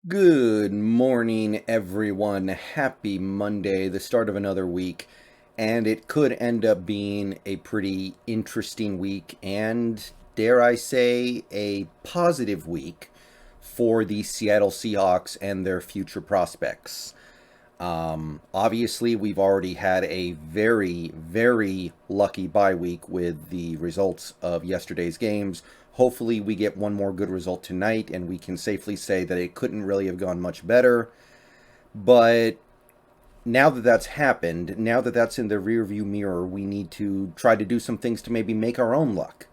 Good morning, everyone. Happy Monday, the start of another week. And it could end up being a pretty interesting week and, dare I say, a positive week for the Seattle Seahawks and their future prospects. Obviously, we've already had a very, very lucky bye week with the results of yesterday's games. Hopefully, we get one more good result tonight, and we can safely say that it couldn't really have gone much better. But now that that's happened, now that that's in the rearview mirror, we need to try to do some things to maybe make our own luck.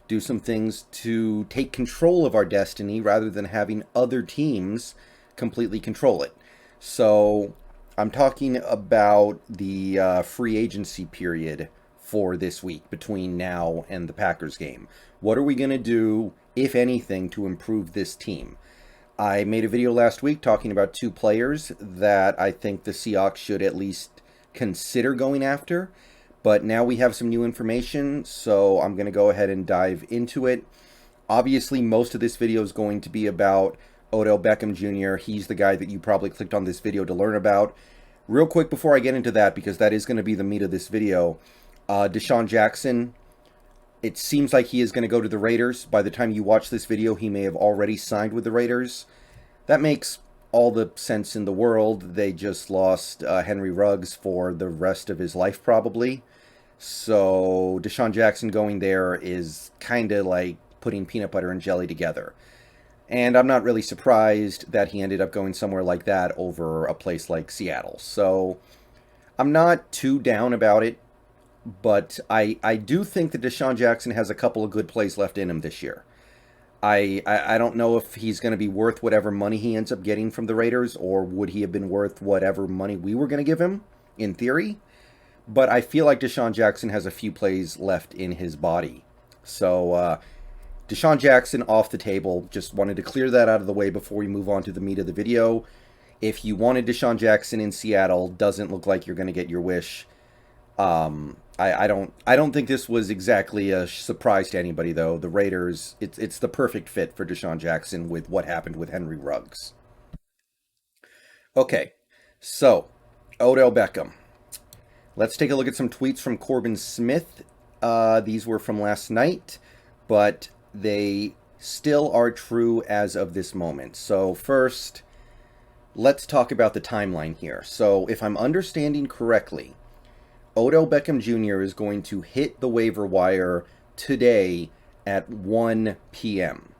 Do some things to take control of our destiny rather than having other teams completely control it. So I'm talking about the free agency period for this week between now and the Packers game. What are we going to do, if anything, to improve this team? I made a video last week talking about two players that I think the Seahawks should at least consider going after. But now we have some new information, so I'm going to go ahead and dive into it. Obviously, most of this video is going to be about Odell Beckham Jr. He's the guy that you probably clicked on this video to learn about. Real quick before I get into that, because that is going to be the meat of this video, Deshaun Jackson, it seems like he is going to go to the Raiders. By the time you watch this video, he may have already signed with the Raiders. That makes all the sense in the world. They just lost Henry Ruggs for the rest of his life, probably. So Deshaun Jackson going there is kind of like putting peanut butter and jelly together. And I'm not really surprised that he ended up going somewhere like that over a place like Seattle. So I'm not too down about it, but I do think that Deshaun Jackson has a couple of good plays left in him this year. I don't know if he's going to be worth whatever money he ends up getting from the Raiders, or would he have been worth whatever money we were going to give him, in theory. But I feel like Deshaun Jackson has a few plays left in his body. So Deshaun Jackson off the table. Just wanted to clear that out of the way before we move on to the meat of the video. If you wanted Deshaun Jackson in Seattle, doesn't look like you're going to get your wish. I don't think this was exactly a surprise to anybody, though. The Raiders, it's the perfect fit for Deshaun Jackson with what happened with Henry Ruggs. Okay, so Odell Beckham. Let's take a look at some tweets from Corbin Smith. These were from last night, but they still are true as of this moment. So first, let's talk about the timeline here. So if I'm understanding correctly, Odell Beckham Jr. is going to hit the waiver wire today at 1 p.m.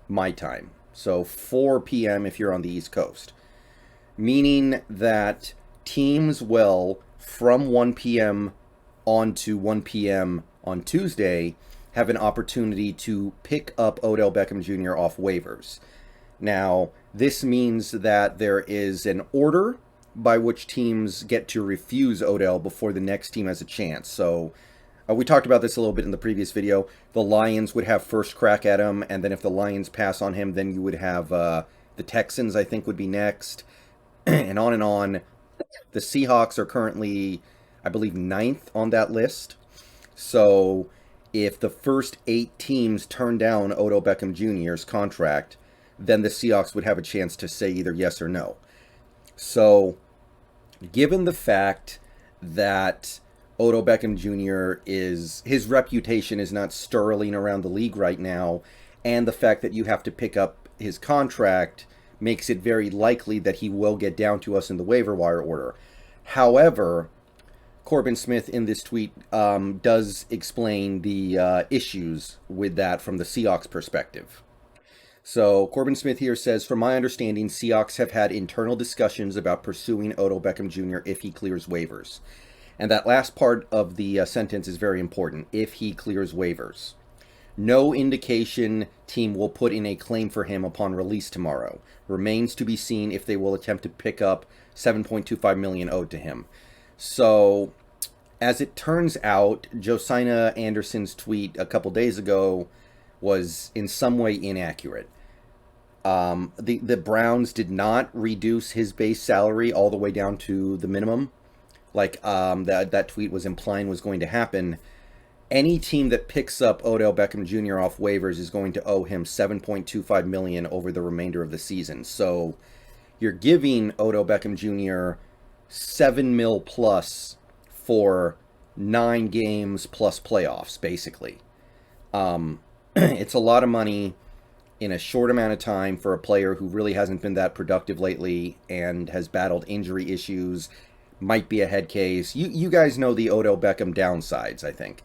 my time. So 4 p.m. if you're on the East Coast. Meaning that teams will, from 1 p.m. on to 1 p.m. on Tuesday, have an opportunity to pick up Odell Beckham Jr. off waivers. Now, this means that there is an order by which teams get to refuse Odell before the next team has a chance. So we talked about this a little bit in the previous video. The Lions would have first crack at him, and then if the Lions pass on him, then you would have the Texans, I think, would be next, and on and on. The Seahawks are currently, I believe, ninth on that list. So if the first 8 teams turn down Odell Beckham Jr.'s contract, then the Seahawks would have a chance to say either yes or no. So, given the fact that Odell Beckham Jr. his reputation is not sterling around the league right now, and the fact that you have to pick up his contract makes it very likely that he will get down to us in the waiver wire order. However, Corbin Smith in this tweet does explain the issues with that from the Seahawks perspective. So Corbin Smith here says, from my understanding, Seahawks have had internal discussions about pursuing Odell Beckham Jr. if he clears waivers. And that last part of the sentence is very important, if he clears waivers. No indication team will put in a claim for him upon release tomorrow. Remains to be seen if they will attempt to pick up $7.25 million owed to him. So, as it turns out, Josiah Anderson's tweet a couple days ago was in some way inaccurate. The Browns did not reduce his base salary all the way down to the minimum, like that tweet was implying was going to happen. any team that picks up Odell Beckham Jr. off waivers is going to owe him 7.25 million over the remainder of the season. So you're giving Odell Beckham Jr. 7 mil plus for 9 games plus playoffs, basically. It's a lot of money in a short amount of time for a player who really hasn't been that productive lately and has battled injury issues, might be a head case. You guys know the Odell Beckham downsides, I think.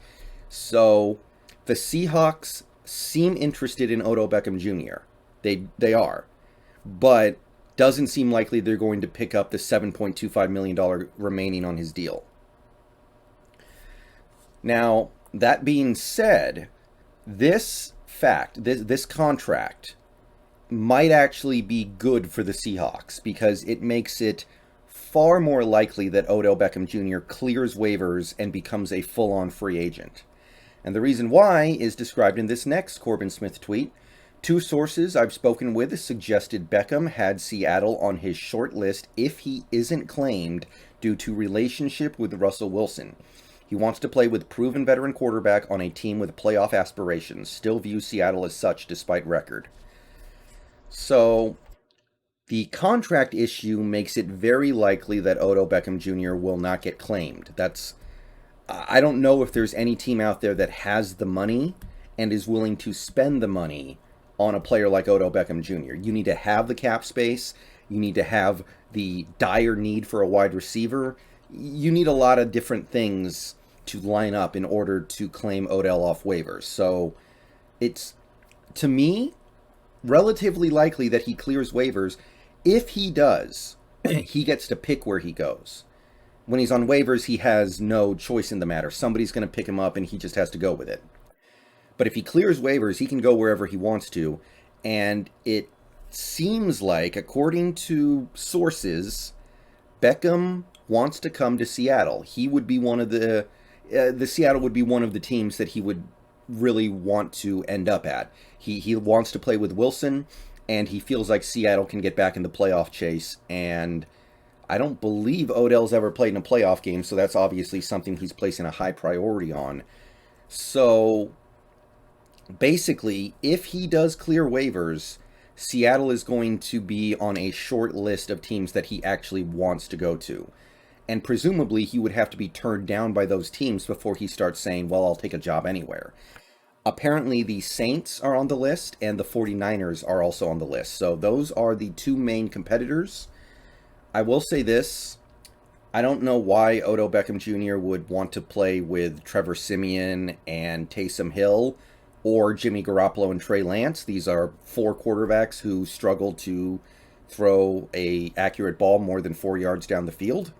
So the Seahawks seem interested in Odell Beckham Jr. They are. But doesn't seem likely they're going to pick up the $7.25 million remaining on his deal. Now, that being said, this contract might actually be good for the Seahawks because it makes it far more likely that Odell Beckham Jr. clears waivers and becomes a full-on free agent. And the reason why is described in this next Corbin Smith tweet. 2 sources I've spoken with suggested Beckham had Seattle on his short list if he isn't claimed due to relationship with Russell Wilson. He wants to play with proven veteran quarterback on a team with playoff aspirations. Still views Seattle as such despite record. So the contract issue makes it very likely that Odell Beckham Jr. will not get claimed. I don't know if there's any team out there that has the money and is willing to spend the money on a player like Odell Beckham Jr. You need to have the cap space. You need to have the dire need for a wide receiver. You need a lot of different things to line up in order to claim Odell off waivers. So it's, to me, relatively likely that he clears waivers. If he does, he gets to pick where he goes. When he's on waivers, he has no choice in the matter. Somebody's going to pick him up and he just has to go with it. But if he clears waivers, he can go wherever he wants to. And it seems like, according to sources, Beckham wants to come to Seattle. He would be one of the Seattle would be one of the teams that he would really want to end up at. He wants to play with Wilson, and he feels like Seattle can get back in the playoff chase. And I don't believe Odell's ever played in a playoff game, so that's obviously something he's placing a high priority on. So basically, if he does clear waivers, Seattle is going to be on a short list of teams that he actually wants to go to. And presumably, he would have to be turned down by those teams before he starts saying, well, I'll take a job anywhere. Apparently, the Saints are on the list, and the 49ers are also on the list. So those are the 2 main competitors. I will say this. I don't know why Odell Beckham Jr. would want to play with Trevor Siemian and Taysom Hill or Jimmy Garoppolo and Trey Lance. These are 4 quarterbacks who struggle to throw a accurate ball more than 4 yards down the field.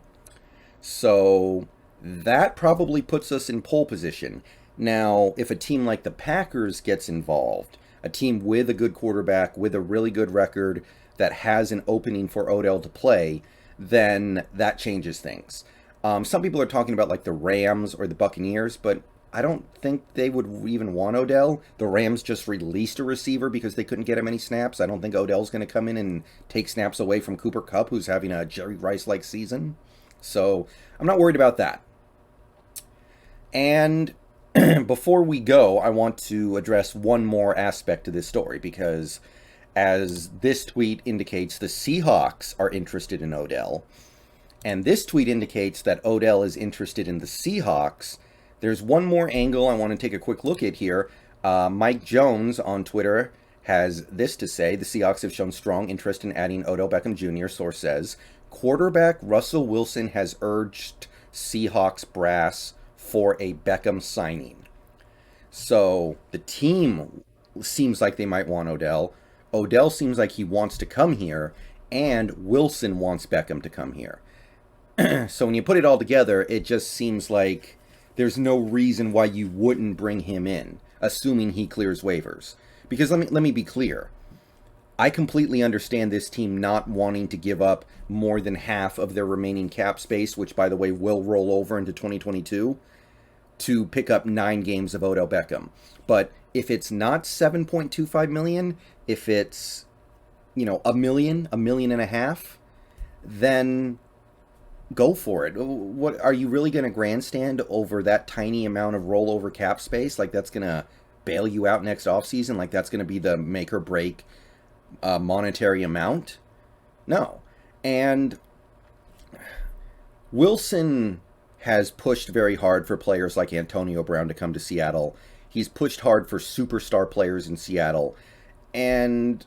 So that probably puts us in pole position. Now, if a team like the Packers gets involved, a team with a good quarterback, with a really good record, that has an opening for Odell to play, then that changes things. Some people are talking about like the Rams or the Buccaneers, but I don't think they would even want Odell. The Rams just released a receiver because they couldn't get him any snaps. I don't think Odell's going to come in and take snaps away from Cooper Kupp, who's having a Jerry Rice-like season. So I'm not worried about that. And before we go, I want to address one more aspect to this story, because as this tweet indicates, the Seahawks are interested in Odell. And this tweet indicates that Odell is interested in the Seahawks. There's one more angle I want to take a quick look at here. Mike Jones on Twitter has this to say: the Seahawks have shown strong interest in adding Odell Beckham Jr., source says. Quarterback Russell Wilson has urged Seahawks brass for a Beckham signing. So the team seems like they might want Odell. Odell seems like he wants to come here, and Wilson wants Beckham to come here. So when you put it all together, it just seems like there's no reason why you wouldn't bring him in, assuming he clears waivers. Because let me be clear. I completely understand this team not wanting to give up more than half of their remaining cap space, which, by the way, will roll over into 2022, to pick up 9 games of Odell Beckham. But if it's not $7.25 million, if it's, $1 million, $1.5 million, then go for it. What are you really going to grandstand over that tiny amount of rollover cap space? Like that's going to bail you out next offseason? Like that's going to be the make or break monetary amount? No. And Wilson has pushed very hard for players like Antonio Brown to come to Seattle. He's pushed hard for superstar players in Seattle. And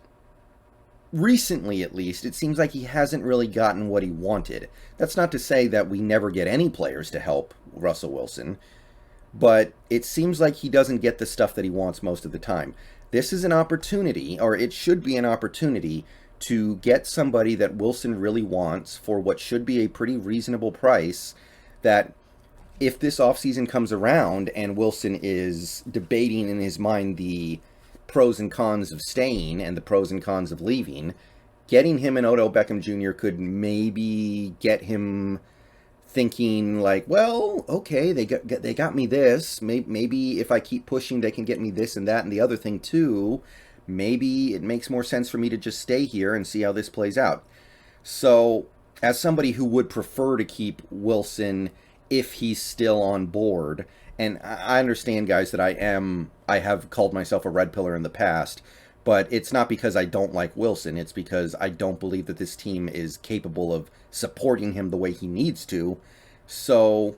recently, at least, it seems like he hasn't really gotten what he wanted. That's not to say that we never get any players to help Russell Wilson, but it seems like he doesn't get the stuff that he wants most of the time. This is an opportunity, or it should be an opportunity, to get somebody that Wilson really wants for what should be a pretty reasonable price. That if this offseason comes around and Wilson is debating in his mind the pros and cons of staying and the pros and cons of leaving, getting him an Odell Beckham Jr. could maybe get him thinking like, well, okay, they got me this. Maybe if I keep pushing, they can get me this and that and the other thing too. Maybe it makes more sense for me to just stay here and see how this plays out. So, as somebody who would prefer to keep Wilson if he's still on board, and I understand, guys, that I have called myself a red pillar in the past, but it's not because I don't like Wilson. It's because I don't believe that this team is capable of supporting him the way he needs to. So,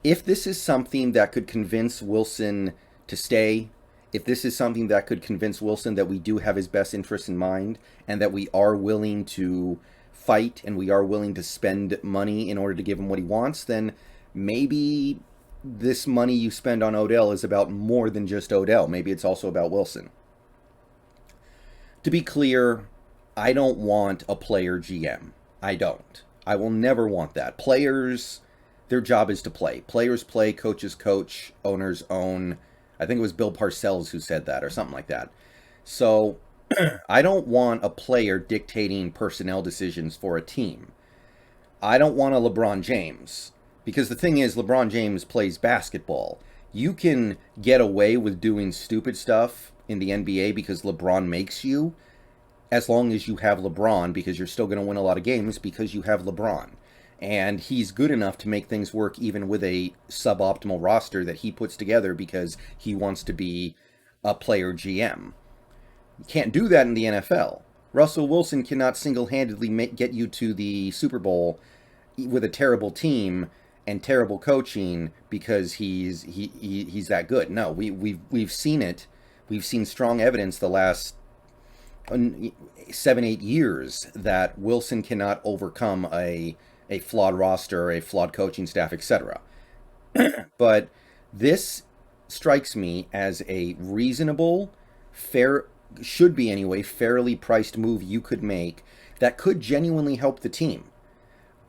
if this is something that could convince Wilson to stay, if this is something that could convince Wilson that we do have his best interests in mind and that we are willing to fight and we are willing to spend money in order to give him what he wants, then maybe this money you spend on Odell is about more than just Odell. Maybe it's also about Wilson. To be clear, I don't want a player GM. I don't. I will never want that. Players, their job is to play. Players play, coaches coach, owners own. I think it was Bill Parcells who said that or something like that. So I don't want a player dictating personnel decisions for a team. I don't want a LeBron James. Because the thing is, LeBron James plays basketball. You can get away with doing stupid stuff in the NBA because LeBron makes you, as long as you have LeBron, because you're still going to win a lot of games because you have LeBron. And he's good enough to make things work even with a suboptimal roster that he puts together because he wants to be a player GM. You can't do that in the NFL. Russell Wilson cannot single-handedly get you to the Super Bowl with a terrible team and terrible coaching because he's that good. No, we've seen it. We've seen strong evidence the last 7-8 years that Wilson cannot overcome a flawed roster, a flawed coaching staff, etc. But this strikes me as a reasonable, fair, should be anyway, fairly priced move you could make that could genuinely help the team.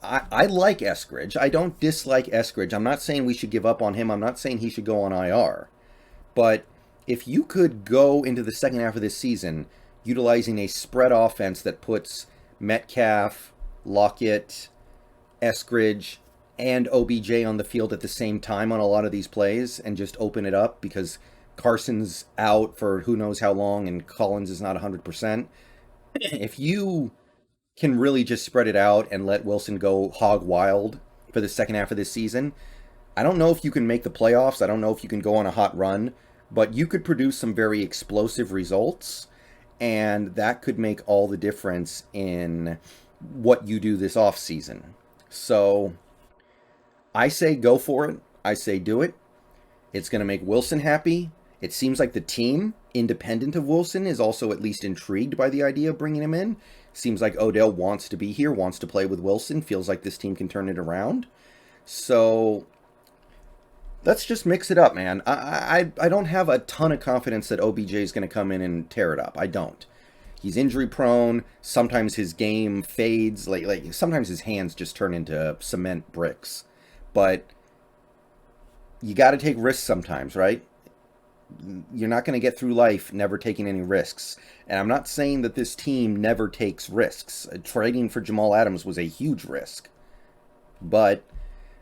I like Eskridge. I don't dislike Eskridge. I'm not saying we should give up on him. I'm not saying he should go on IR. But if you could go into the second half of this season utilizing a spread offense that puts Metcalf, Lockett, Eskridge, and OBJ on the field at the same time on a lot of these plays and just open it up because Carson's out for who knows how long and Collins is not 100%. If you can really just spread it out and let Wilson go hog wild for the second half of this season, I don't know if you can make the playoffs. I don't know if you can go on a hot run, but you could produce some very explosive results, and that could make all the difference in what you do this offseason. So I say go for it. I say do it. It's going to make Wilson happy. It seems like the team, independent of Wilson, is also at least intrigued by the idea of bringing him in. Seems like Odell wants to be here, wants to play with Wilson, feels like this team can turn it around. So let's just mix it up, man. I don't have a ton of confidence that OBJ is going to come in and tear it up. I don't. He's injury prone. Sometimes his game fades. Like sometimes his hands just turn into cement bricks. But you got to take risks sometimes, right? You're not going to get through life never taking any risks. And I'm not saying that this team never takes risks. Trading for Jamal Adams was a huge risk. But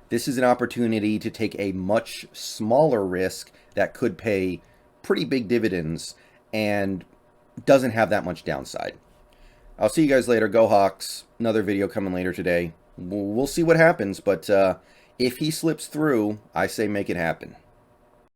this is an opportunity to take a much smaller risk that could pay pretty big dividends and doesn't have that much downside. I'll see you guys later. Go Hawks. Another video coming later today. we'll see what happens. But if he slips through, I say make it happen.